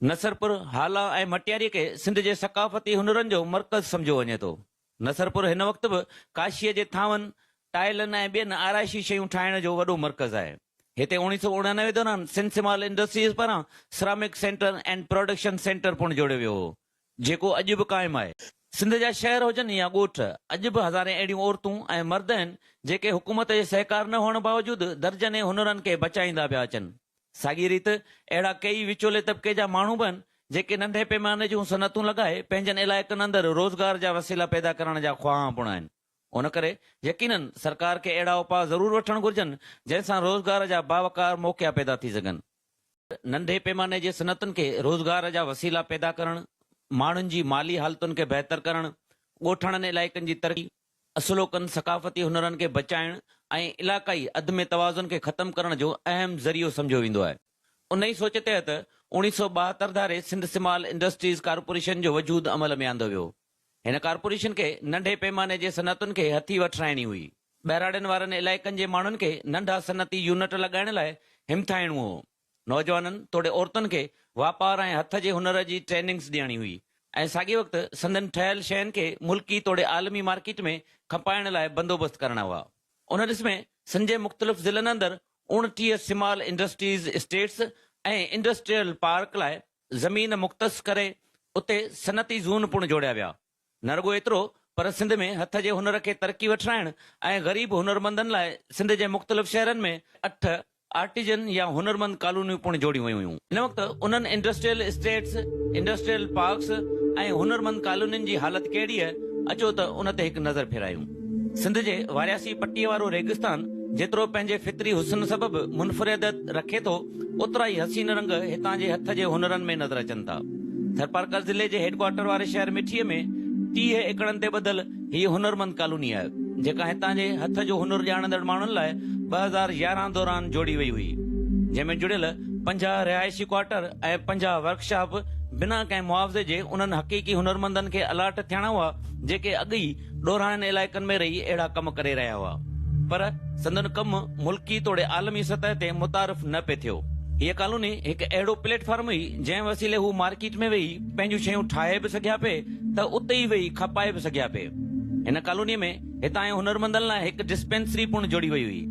नसरपुर हाला ऐं मटियारी के सिंध जे सकाफ़ती हुनरनि जो मर्कज़ सम्झो वञे थो। नसरपुर हिन वक़्तु बि काशीअ जे थांवनि टाइलनि ऐं ॿियनि आराइशी शयूं ठाहिण जो वॾो मर्कज़ आहे। हिते 1999 दौरान सिंध सिमाल इंडस्ट्रीज़ पारां ceramic centre and production centre पिणु जोड़ियो वियो हो, जेको अॼु बि क़ाइमु आहे। सिंध जा शहर हुजनि या ॻोठ, अॼु बि हज़ारे अहिड़ियूं औरतूं ऐं मर्द आहिनि जेके हुकूमत जे सहकार न हुअण बावजूदि दर्जने हुनरनि खे बचाईंदा पिया अचनि। साॻी रीति अहिड़ा कई विचोले तबिके जा माण्हू बि आहिनि जेके नंढे पैमाने जूं सनतूं लॻाए पंहिंजनि इलाइक़नि अंदरि रोज़गार जा वसीला पैदा करण जा ख़्वाहां पिणु आहिनि। उन करे यकीनन सरकार खे अहिड़ा उपाउ ज़रूरु वठणु घुर्जनि जंहिंसां रोज़गार जा बावकार मौक़िया पैदा थी सघनि। नंढे पैमाने जे सनतुनि खे रोज़गार जा वसीला पैदा करणु, माण्हुनि जी माली हालतुनि खे बहितर करणु, ॻोठणनि इलाइक़नि जी तरक़ी, असुलोकनि सकाफ़ती हुनरनि खे बचाइण ऐं इलाक़ाई अदम तवाज़ुन खे ख़तमु करण जो अहम ज़रियो सम्झो वेंदो आहे। उन ई सोच तहत 1972 धारे सिंध सिमाल इंडस्ट्रीज़ कारपोरेशन जो वजूद अमल में आंदो वियो। हिन कारपोरेशन खे नंढे पैमाने जे सनतुनि खे हथी वठराइणी हुई। ॿहिराड़नि वारनि इलाइक़नि जे माण्हुनि खे नंढा सनती यूनिट लॻाइण लाइ हिमथाइणो हो। नौजवाननि तोड़े औरतुनि खे वापार ऐं हथ जे हुनर जी ट्रेनिंग्स ॾियणी हुई ऐं साॻिए वक़्तु संदनि ठहियल शयुनि खे मुल्की तोड़े आलमी मार्केट में खपाइण लाइ बंदोबस्त करणा हुआ। उन ॾिस में सिंध जे मुख़्तलिफ़ ज़िलनि अंदरि 29 सिमाल इंडस्ट्रीज़ स्टेट्स ऐं इंडस्ट्रियल पार्क लाइ ज़मीन मुख़्तस करे उते सनती ज़ोन पिणु जोड़िया विया। न रुॻो एतिरो पर सिंध में हथ जे हुनर खे तरक़ी वठराइण ऐं ग़रीब हुनरमंदनि लाइ सिंध जे मुख़्तलिफ़ शहरनि में 8 आर्टिजन या हुनरमंद कॉलोनियूं पिणु जोड़ियूं वयूं हुयूं। हिन वक़्तु उन्हनि इंडस्ट्रियल स्टेट्स, इंडस्ट्रियल पार्क्स ऐं हुनरमंद कॉलोनियुनि जी हालत कहिड़ी आहे, अचो त उन ते हिकु नज़र फेरायूं। सिंध जे वारियासी पटीअ वारो रेगिस्तान जेतिरो पंहिंजे फितरी हुस्न सबबि मुनफरिदत रखे थो, ओतिरा ई हसीन रंग हितां जे हथ जे हुनरनि में नज़र अचनि था। थरपारकर ज़िले जे हेडक्वार्टर वारे शहर मिठीअ में 30 एकड़नि ते ॿधल हीअ हुनरमंद कॉलोनी आहे, जेका हितां जे हथ जो हुनर ॼाणंदड़ माण्हुनि लाइ 2011 दौरान जोड़ी वई हुई, जंहिंमें जुड़ियल 50 रिहायशी क्वार्टर ऐं 50 वर्कशॉप बिना कंहिं मुआवज़े जे उन्हनि हक़ीक़ी हुनरमंदनि खे अलाट थियणा हुआ जेके अॻु ई ॾोराइनि इलाइक़नि में रही अहिड़ा कम करे रहिया हुआ, पर संदन कम मुल्की तोड़े आलमी सतह ते मुतारिफ़ न पिए थियो। हीअ कॉलोनी हिकु अहिड़ो प्लेटफॉर्म हुई जंहिं वसीले हू मार्केट में वेही पंहिंजूं शयूं ठाहे बि सघिया पिए त उते ई वेही खपाए बि सघिया पिए। हिन कॉलोनीअ में हितां जे हुनरमंदनि लाइ हिकु डिस्पेंसरी पिणु जोड़ी वई हुई।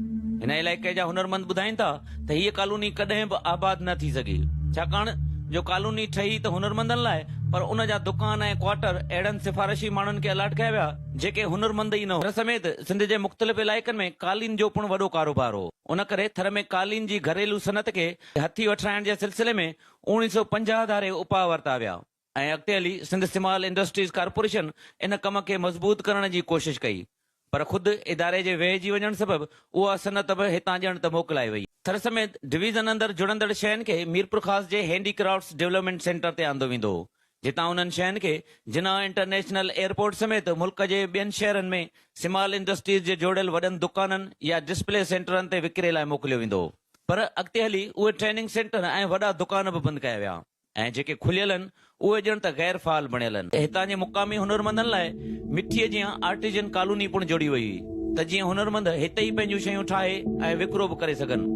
हिन इलाइक़े जा हुनरमंद ॿुधाइनि था त हीअ कॉलोनी कॾहिं बि आबाद न थी सघी, छाकाणि जो कॉलोनी ठही त हुनरमंदनि लाइ, पर उन जा दुकान ऐं क्वार्टर अहिड़नि सिफारिशी माण्हुनि खे अलाट कया विया जेके हुनरमंद ई न हो। समेत सिंध जे मुख़्तलिफ़ इलाइक़नि में कालीन जो पिणु वॾो कारोबार हो। उन करे थर में कालीन जी घरेलू सनत खे हथी वठराइण जे सिलसिले में 1950 धारे उपाउ वरिता विया ऐं अॻिते हली सिंध सिमाल इंडस्ट्रीज़ कारपोरेशन इन कम खे मज़बूत करण जी कोशिश कई, पर ख़ुदि इदारे जे वेहिजी वञण सबबि उहा सनत बि हितां ॼण त मोकिलाए वई। थर समेत डिवीज़न अंदरि जुड़ंदड़ शयुनि खे मीरपुर ख़ास जे हैंडीक्राफ्ट्स डेवलपमेंट सेंटर ते आंदो वेंदो हो, जितां उन्हनि शयुनि खे जिना इंटरनेशनल एयरपोर्ट समेत मुल्क जे ॿियनि शहरनि में सिमाल इंडस्ट्रीज़ जे जोड़ियल वॾनि दुकाननि या डिस्प्ले सेंटरनि ते विकिरे लाइ मोकिलियो वेंदो हो। पर अॻिते हली उहे ट्रेनिंग सेंटर ऐं वॾा दुकान बि बंदि कया विया ऐं जेके खुलियल आहिनि उहे ॼण त गैर फ़ाल बणियल आहिनि। हितां जे मुक़ामी हुनरमंदनि लाइ मिठीअ जीअं आर्टिजन कॉलोनी पिणु जोड़ी वई हुई त जीअं हुनरमंद हिते ई पंहिंजूं शयूं ठाहे ऐं विकिरो बि करे सघनि,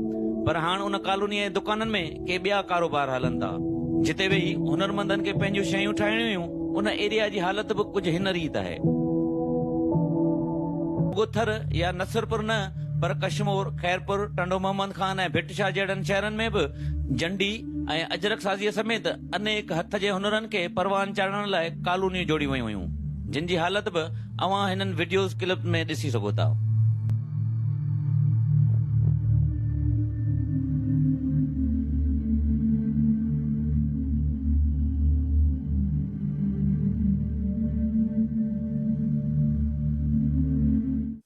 पर हाणे उन कॉलोनीअ जे दुकाननि में के ॿिया कारोबार हलनि था, जिते वेही हुनरमंदनि खे पंहिंजूं शयूं ठाहिणियूं हुयूं। उन एरिया जी हालत बि कुझु हिन रीत आहे। थर या नसरपुर न पर कशमोर, खैरपुर, टंडो मोहम्मद खान ऐं भिटशाह जहिड़नि शहरनि में बि जंडी ऐं अजरक साज़ीअ समेत अनेक हथ जे हुनरनि खे परवान चाढ़ण लाइ कॉलोनियूं जोड़ी वयूं हुयूं, जिन जी हालत बि अवां हिननि वीडियोज़ क्लिप में ॾिसी सघो था।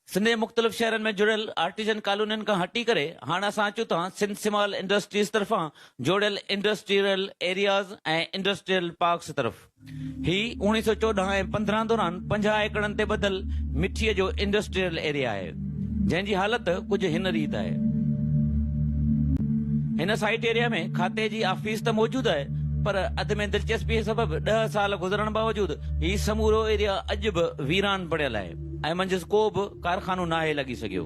सिंध जे मुख़्तलिफ़ शहरनि में जुड़ियल आर्टिजन कॉलोनियुनि खां हटी करे हाणे असां अचूं था सिंध सिमाल इंडस्ट्रीज़ तरफ़ां जोड़ियल इंडस्ट्रियल एरियाज़ ऐं इंडस्ट्रियल पार्क्स तरफ़। ही 1914 ऐं 15 दौरान 50 एकड़नि ते ॿधल मिठीअ जो इंडस्ट्रियल एरिया आहे, जंहिं जी हालत कुझु हिन रीत आहे। हिन साइट एरिया में खाते जी ऑफिस त मौजूदु आहे, पर अध में दिलचस्पी सबबि 10 साल गुज़रण बावजूदि ही समूरो एरिया अॼु बि वीरान पड़ियल आहे ऐं मंझि को बि कारखानो नाहे लॻी सघियो।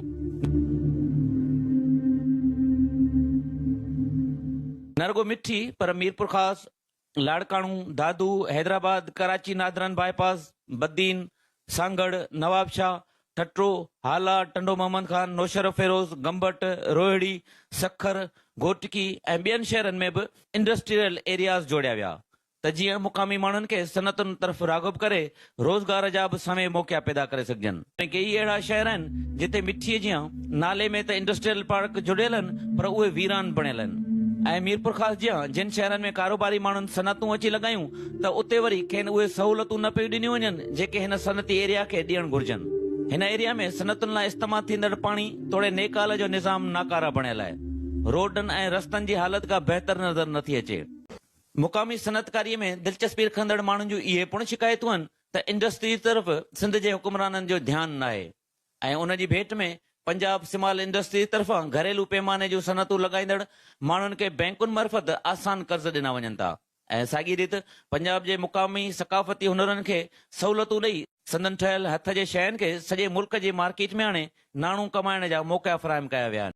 न रुॻो मिठी पर मीरपुर ख़ास लाड़काणू, दादू, हैदराबाद, कराची नादरन बाईपास, बद्दीन, सांगड़, नवाबशाह, ठट्रो, हाला, टंडो मोहम्मद खान, नौशर फेरोज, गंबट, रोहिड़ी, सखर, घोटकी ऐं ॿियनि शहरनि में बि इंडस्ट्रियल एरियाज़ जोड़िया विया त जीअं मुक़ामी माण्हुनि खे सनतुनि तरफ़ राग़िब करे रोज़गार जा बि समय मौक़ा पैदा करे सघजनि। कई अहिड़ा शहर आहिनि जिते मिठीअ जीअं नाले में त इंडस्ट्रियल पार्क जुड़ियल आहिनि पर उहे वीरान बणियल आहिनि। ऐं मीरपुर ख़ासि जीअं जिन शहरनि में कारोबारी माण्हुनि सनतूं अची लॻायूं त उते वरी खेनि उहे सहूलतूं न पियूं ॾिनियूं वञनि जेके हिन सनती एरिया खे ॾियणु घुर्जनि। हिन एरिया में सनतुनि लाइ इस्तेमालु थींदड़ पाणी तोड़े नेकाल जो निज़ाम नाकारा बणियल आहे। रोडनि ऐं रस्तनि जी हालत का बहितर नज़र नथी अचे। मुक़ामी सनतकारीअ में दिलचस्पी रखंदड़ माण्हुनि जूं इहे पिणु शिकायतूं आहिनि त इंडस्ट्री तरफ़ सिंध जे हुकुमराननि जो ध्यानु न आहे ऐं उन जी भेट में पंजाब सिमाल इंडस्ट्री तरफ़ां घरेलू पैमाने जूं सनतूं लॻाईंदड़ माण्हुनि खे बैंकुनि मार्फत आसान कर्ज़ ॾिना वञनि था ऐं साॻी रीति पंजाब जे मुक़ामी सक़ाफ़ती हुनरनि खे सहूलतूं ॾेई संदनि ठहियल हथ जे शयुनि खे सॼे मुल्क जे मार्केट में हाणे नाणो कमाइण जा मौक़ा फ़राहम कया विया आहिनि।